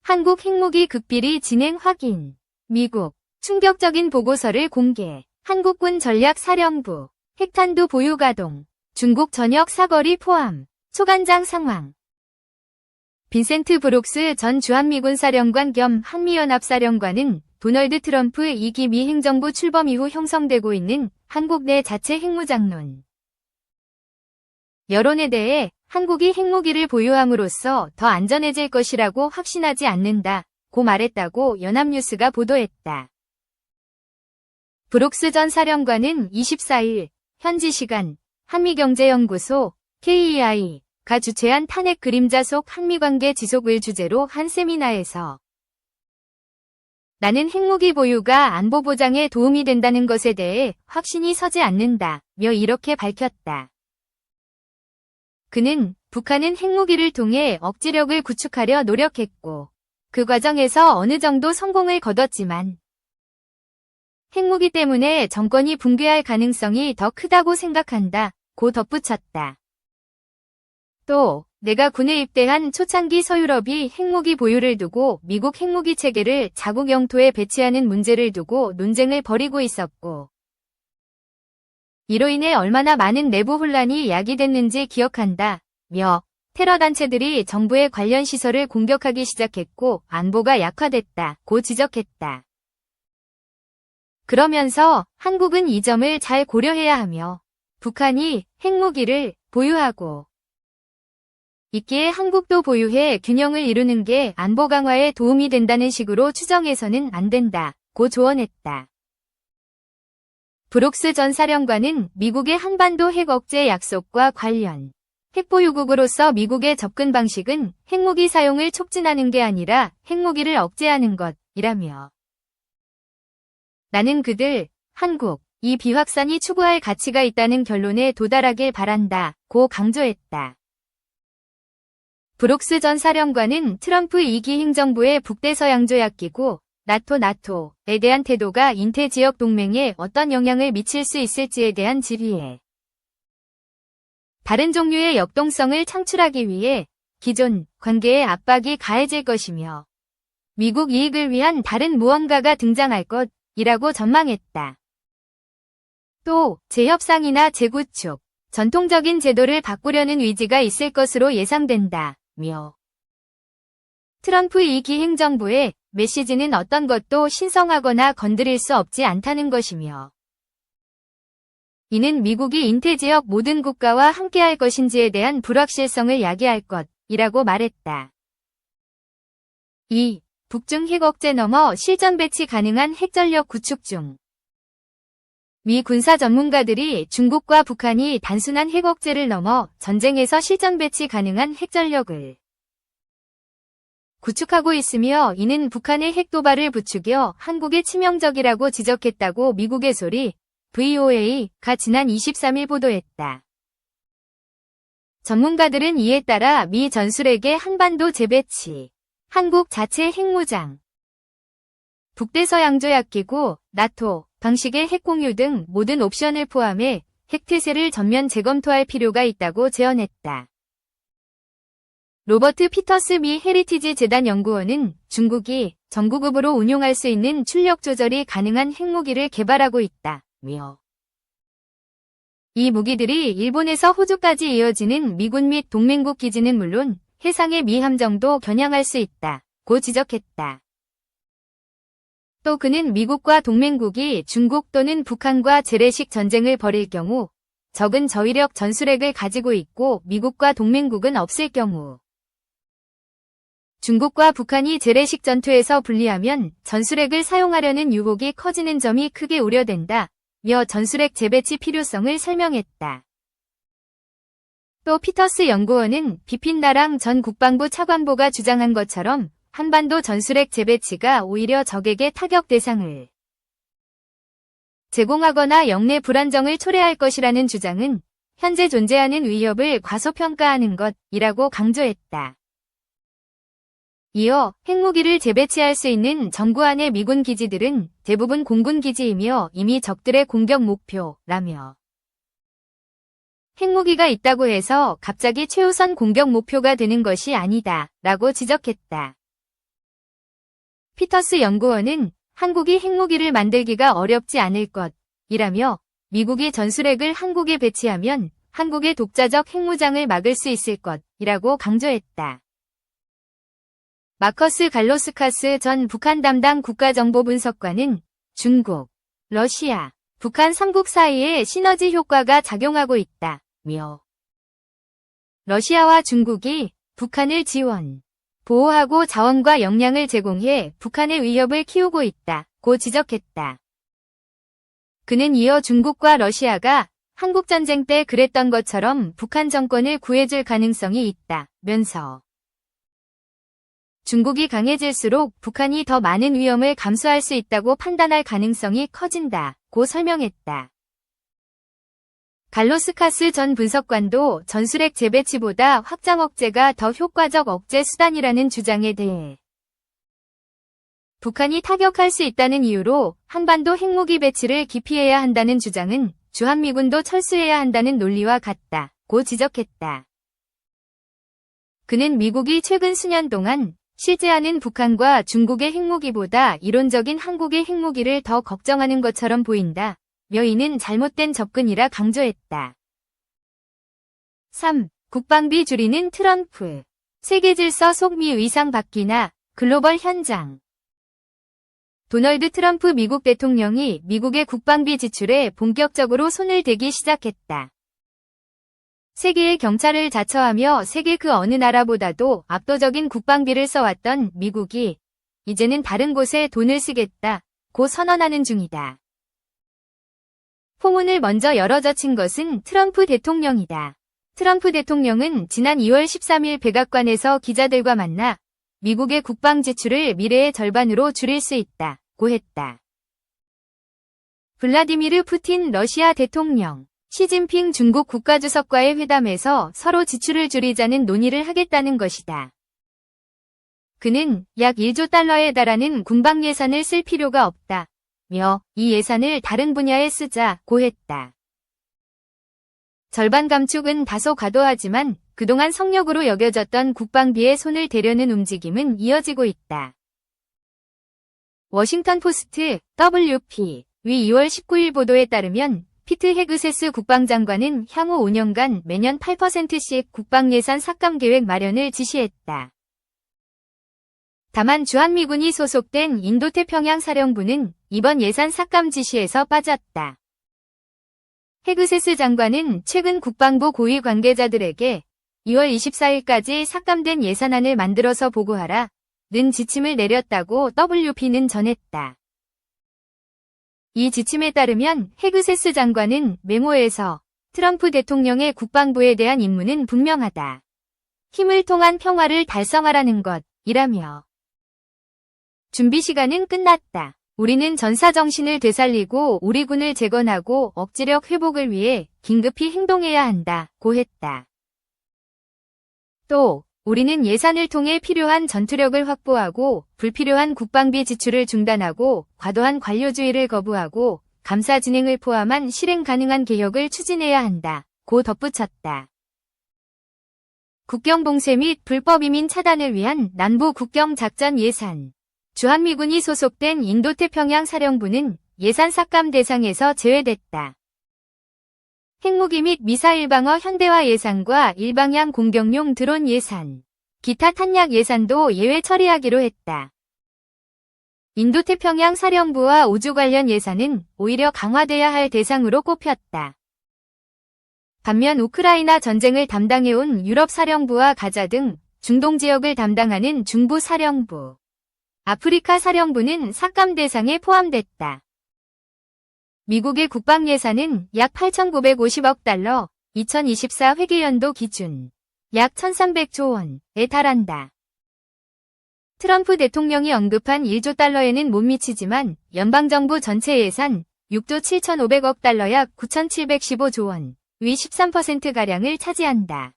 한국 핵무기 극비리 진행 확인. 미국 충격적인 보고서를 공개. 한국군 전략사령부 핵탄두 보유 가동. 중국 전역 사거리 포함. 초간장 상황. 빈센트 브룩스 전 주한미군 사령관 겸 한미연합사령관은 도널드 트럼프 2기 미 행정부 출범 이후 형성되고 있는 한국 내 자체 핵무장론. 여론에 대해 한국이 핵무기를 보유함으로써 더 안전해질 것이라고 확신하지 않는다고 말했다고 연합뉴스가 보도했다. 브룩스 전 사령관은 24일 현지 시간 한미경제연구소 KEI가 주최한 탄핵 그림자 속 한미관계 지속을 주제로 한 세미나에서 나는 핵무기 보유가 안보 보장에 도움이 된다는 것에 대해 확신이 서지 않는다며 이렇게 밝혔다. 그는 북한은 핵무기를 통해 억지력을 구축하려 노력했고 그 과정에서 어느 정도 성공을 거뒀지만 핵무기 때문에 정권이 붕괴할 가능성이 더 크다고 생각한다고 덧붙였다. 또 내가 군에 입대한 초창기 서유럽이 핵무기 보유를 두고 미국 핵무기 체계를 자국 영토에 배치하는 문제를 두고 논쟁을 벌이고 있었고 이로 인해 얼마나 많은 내부 혼란이 야기됐는지 기억한다며 테러 단체들이 정부의 관련 시설을 공격하기 시작했고 안보가 약화됐다고 지적했다. 그러면서 한국은 이 점을 잘 고려해야 하며 북한이 핵무기를 보유하고 있기에 한국도 보유해 균형을 이루는 게 안보 강화에 도움이 된다는 식으로 추정해서는 안 된다고 조언했다. 브룩스 전 사령관은 미국의 한반도 핵 억제 약속과 관련 핵보유국으로서 미국의 접근 방식은 핵무기 사용을 촉진하는 게 아니라 핵무기를 억제하는 것이라며 나는 그들, 한국, 이 비확산이 추구할 가치가 있다는 결론에 도달하길 바란다고 강조했다. 브룩스 전 사령관은 트럼프 2기 행정부의 북대서양조약기구 나토에 대한 태도가 인태지역 동맹에 어떤 영향을 미칠 수 있을지에 대한 질의에 다른 종류의 역동성을 창출하기 위해 기존 관계의 압박이 가해질 것이며 미국 이익을 위한 다른 무언가가 등장할 것이라고 전망했다. 또 재협상이나 재구축, 전통적인 제도를 바꾸려는 의지가 있을 것으로 예상된다며 트럼프 2기 행정부의 메시지는 어떤 것도 신성하거나 건드릴 수 없지 않다는 것이며 이는 미국이 인태지역 모든 국가와 함께할 것인지에 대한 불확실성을 야기할 것이라고 말했다. 2. 북중 핵 억제 넘어 실전 배치 가능한 핵전력 구축 중. 미 군사 전문가들이 중국과 북한이 단순한 핵 억제를 넘어 전쟁에서 실전 배치 가능한 핵전력을 구축하고 있으며 이는 북한의 핵 도발을 부추겨 한국에 치명적이라고 지적했다고 미국의 소리 VOA가 지난 23일 보도했다. 전문가들은 이에 따라 미 전술핵의 한반도 재배치, 한국 자체 핵무장, 북대서양조약기구 나토 방식의 핵공유 등 모든 옵션을 포함해 핵태세를 전면 재검토할 필요가 있다고 제언했다. 로버트 피터스 미 헤리티지 재단 연구원은 중국이 전구급으로 운용할 수 있는 출력 조절이 가능한 핵무기를 개발하고 있다며 이 무기들이 일본에서 호주까지 이어지는 미군 및 동맹국 기지는 물론 해상의 미 함정도 겨냥할 수 있다고 지적했다. 또 그는 미국과 동맹국이 중국 또는 북한과 재래식 전쟁을 벌일 경우 적은 저위력 전술핵을 가지고 있고 미국과 동맹국은 없을 경우 중국과 북한이 재래식 전투에서 불리하면 전술핵을 사용하려는 유혹이 커지는 점이 크게 우려된다며 전술핵 재배치 필요성을 설명했다. 또 피터스 연구원은 비핀 나랑 전 국방부 차관보가 주장한 것처럼 한반도 전술핵 재배치가 오히려 적에게 타격 대상을 제공하거나 영내 불안정을 초래할 것이라는 주장은 현재 존재하는 위협을 과소평가하는 것이라고 강조했다. 이어 핵무기를 재배치할 수 있는 정구안의 미군 기지들은 대부분 공군 기지이며 이미 적들의 공격 목표라며 핵무기가 있다고 해서 갑자기 최우선 공격 목표가 되는 것이 아니다 라고 지적했다. 피터스 연구원은 한국이 핵무기를 만들기가 어렵지 않을 것이라며 미국이 전술핵을 한국에 배치하면 한국의 독자적 핵무장을 막을 수 있을 것이라고 강조했다. 마커스 갈로스카스 전 북한 담당 국가정보분석관은 중국, 러시아, 북한 3국 사이에 시너지 효과가 작용하고 있다며 러시아와 중국이 북한을 지원, 보호하고 자원과 역량을 제공해 북한의 위협을 키우고 있다고 지적했다. 그는 이어 중국과 러시아가 한국전쟁 때 그랬던 것처럼 북한 정권을 구해줄 가능성이 있다면서 중국이 강해질수록 북한이 더 많은 위험을 감수할 수 있다고 판단할 가능성이 커진다고 설명했다. 갈로스카스 전 분석관도 전술핵 재배치보다 확장 억제가 더 효과적 억제 수단이라는 주장에 대해 북한이 타격할 수 있다는 이유로 한반도 핵무기 배치를 기피해야 한다는 주장은 주한미군도 철수해야 한다는 논리와 같다고 지적했다. 그는 미국이 최근 수년 동안 실제하는 북한과 중국의 핵무기보다 이론적인 한국의 핵무기를 더 걱정하는 것처럼 보인다. 며 이는 잘못된 접근이라 강조했다. 3. 국방비 줄이는 트럼프. 세계 질서 속 미 위상 바뀌나 글로벌 현장. 도널드 트럼프 미국 대통령이 미국의 국방비 지출에 본격적으로 손을 대기 시작했다. 세계의 경찰을 자처하며 세계 그 어느 나라보다도 압도적인 국방비를 써왔던 미국이 이제는 다른 곳에 돈을 쓰겠다고 선언하는 중이다. 포문을 먼저 열어젖힌 것은 트럼프 대통령이다. 트럼프 대통령은 지난 2월 13일 백악관에서 기자들과 만나 미국의 국방 지출을 미래의 절반으로 줄일 수 있다고 했다. 블라디미르 푸틴 러시아 대통령, 시진핑 중국 국가주석과의 회담에서 서로 지출을 줄이자는 논의를 하겠다는 것이다. 그는 약 1조 달러에 달하는 군방 예산을 쓸 필요가 없다며 이 예산을 다른 분야에 쓰자고 했다. 절반 감축은 다소 과도하지만 그동안 성역으로 여겨졌던 국방비에 손을 대려는 움직임은 이어지고 있다. 워싱턴 포스트 WP 위 2월 19일 보도에 따르면 피트 헤그세스 국방장관은 향후 5년간 매년 8%씩 국방예산 삭감 계획 마련을 지시했다. 다만 주한미군이 소속된 인도태평양 사령부는 이번 예산 삭감 지시에서 빠졌다. 헤그세스 장관은 최근 국방부 고위 관계자들에게 2월 24일까지 삭감된 예산안을 만들어서 보고하라 는 지침을 내렸다고 WP는 전했다. 이 지침에 따르면 헤그세스 장관은 메모에서 트럼프 대통령의 국방부에 대한 임무는 분명하다. 힘을 통한 평화를 달성하라는 것이라며 준비 시간은 끝났다. 우리는 전사정신을 되살리고 우리 군을 재건하고 억지력 회복을 위해 긴급히 행동해야 한다고 했다. 또 우리는 예산을 통해 필요한 전투력을 확보하고 불필요한 국방비 지출을 중단하고 과도한 관료주의를 거부하고 감사 진행을 포함한 실행 가능한 개혁을 추진해야 한다고 덧붙였다. 국경 봉쇄 및 불법 이민 차단을 위한 남부 국경 작전 예산. 주한미군이 소속된 인도태평양 사령부는 예산 삭감 대상에서 제외됐다. 핵무기 및 미사일 방어 현대화 예산과 일방향 공격용 드론 예산, 기타 탄약 예산도 예외 처리하기로 했다. 인도태평양 사령부와 우주 관련 예산은 오히려 강화돼야 할 대상으로 꼽혔다. 반면 우크라이나 전쟁을 담당해온 유럽 사령부와 가자 등 중동 지역을 담당하는 중부 사령부, 아프리카 사령부는 삭감 대상에 포함됐다. 미국의 국방 예산은 약 8,950억 달러, 2024 회계연도 기준 약 1,300조 원에 달한다. 트럼프 대통령이 언급한 1조 달러에는 못 미치지만 연방정부 전체 예산 6조 7,500억 달러 약 9,715조 원, 위 13%가량을 차지한다.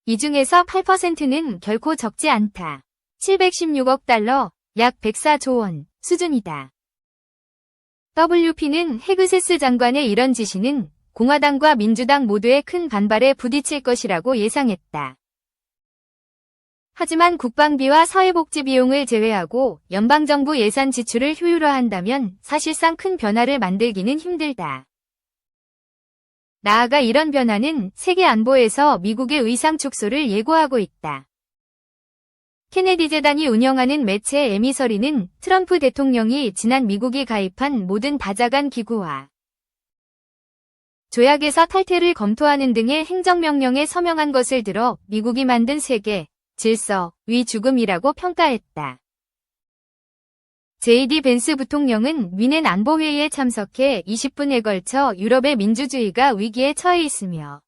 이 중에서 8%는 결코 적지 않다. 716억 달러, 약 104조 원 수준이다. WP는 헤그세스 장관의 이런 지시는 공화당과 민주당 모두의 큰 반발에 부딪힐 것이라고 예상했다. 하지만 국방비와 사회복지 비용을 제외하고 연방정부 예산 지출을 효율화한다면 사실상 큰 변화를 만들기는 힘들다. 나아가 이런 변화는 세계 안보에서 미국의 의상 축소를 예고하고 있다. 케네디 재단이 운영하는 매체 에미서리는 트럼프 대통령이 지난 미국이 가입한 모든 다자간 기구와 조약에서 탈퇴를 검토하는 등의 행정명령에 서명한 것을 들어 미국이 만든 세계 질서 위 죽음이라고 평가했다. JD 벤스 부통령은 미넨 안보회의에 참석해 20분에 걸쳐 유럽의 민주주의가 위기에 처해 있으며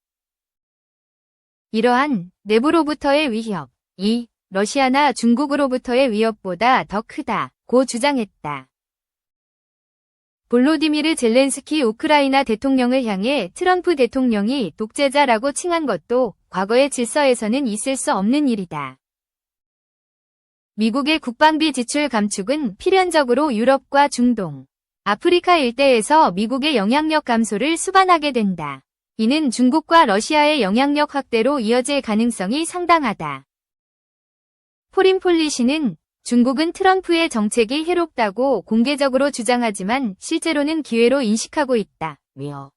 이러한 내부로부터의 위협이 러시아나 중국으로부터의 위협보다 더 크다고 주장했다. 볼로디미르 젤렌스키 우크라이나 대통령을 향해 트럼프 대통령이 독재자라고 칭한 것도 과거의 질서에서는 있을 수 없는 일이다. 미국의 국방비 지출 감축은 필연적으로 유럽과 중동, 아프리카 일대에서 미국의 영향력 감소를 수반하게 된다. 이는 중국과 러시아의 영향력 확대로 이어질 가능성이 상당하다. 포린 폴리시는 중국은 트럼프의 정책이 해롭다고 공개적으로 주장하지만 실제로는 기회로 인식하고 있다며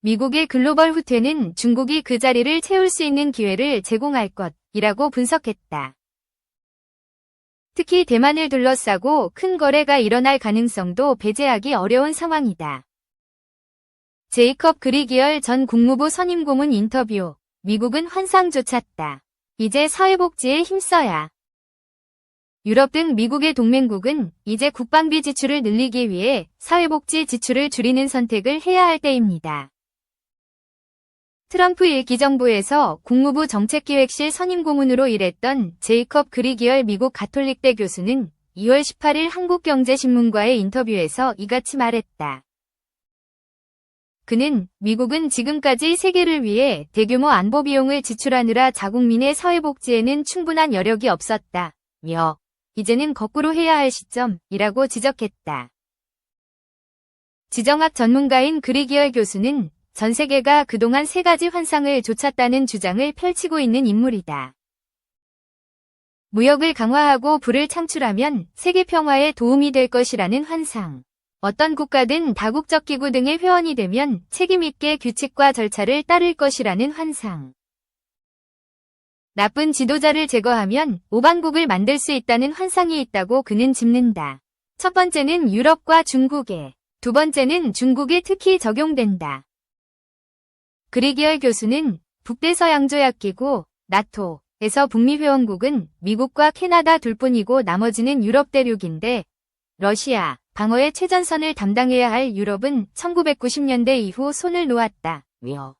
미국의 글로벌 후퇴는 중국이 그 자리를 채울 수 있는 기회를 제공할 것이라고 분석했다. 특히 대만을 둘러싸고 큰 거래가 일어날 가능성도 배제하기 어려운 상황이다. 제이컵 그리기얼 전 국무부 선임 고문 인터뷰. 미국은 환상조찼다. 이제 사회복지에 힘써야. 유럽 등 미국의 동맹국은 이제 국방비 지출을 늘리기 위해 사회복지 지출을 줄이는 선택을 해야 할 때입니다. 트럼프 1기 정부에서 국무부 정책기획실 선임고문으로 일했던 제이컵 그리기얼 미국 가톨릭대 교수는 2월 18일 한국경제신문과의 인터뷰에서 이같이 말했다. 그는 미국은 지금까지 세계를 위해 대규모 안보 비용을 지출하느라 자국민의 사회복지에는 충분한 여력이 없었다며 이제는 거꾸로 해야 할 시점이라고 지적했다. 지정학 전문가인 그리기얼 교수는 전 세계가 그동안 세 가지 환상을 좇았다는 주장을 펼치고 있는 인물이다. 무역을 강화하고 부를 창출하면 세계 평화에 도움이 될 것이라는 환상. 어떤 국가든 다국적 기구 등의 회원이 되면 책임있게 규칙과 절차를 따를 것이라는 환상. 나쁜 지도자를 제거하면 오반국을 만들 수 있다는 환상이 있다고 그는 짚는다. 첫 번째는 유럽과 중국에, 두 번째는 중국에 특히 적용된다. 그리기얼 교수는 북대서양조약기구, 나토에서 북미 회원국은 미국과 캐나다 둘뿐이고 나머지는 유럽 대륙인데 러시아, 방어의 최전선을 담당해야 할 유럽은 1990년대 이후 손을 놓았다며